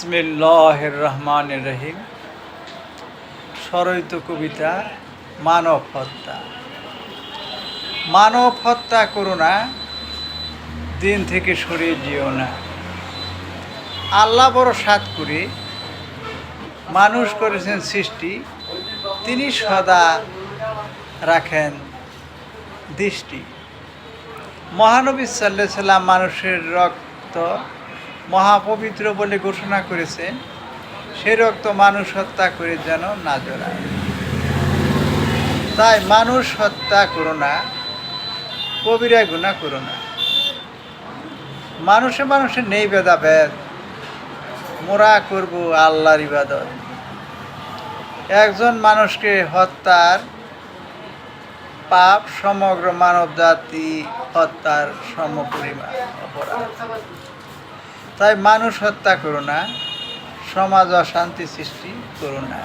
বিসমিল্লাহির রহমানির রহিম। স্বরচিত কবিতা মানব হত্যা। মানব হত্যা করো না, দিন থেকে সরিয়ে যেও না। আল্লাহ বড় সাত করে মানুষ করেছেন সৃষ্টি, তিনি সদা রাখেন দৃষ্টি। মহানবী সাল্লাল্লাহু আলাইহি সাল্লাম মানুষের রক্ত মহাপবিত্র বলে ঘোষণা করেছেন, সে রক্ত মানুষ হত্যা করে যেন না জড়ায়। তাই মানুষ হত্যা করো না, কবিরা গুনাহ করো না। মানুষে মানুষে নেই ভেদাভেদ, মোরা করব আল্লাহর ইবাদত। একজন মানুষকে হত্যার পাপ সমগ্র মানব জাতি হত্যার সমপরিমাণ অপরাধ। তাই মানুষ হত্যা করো না, সমাজ অশান্তি সৃষ্টি করো না।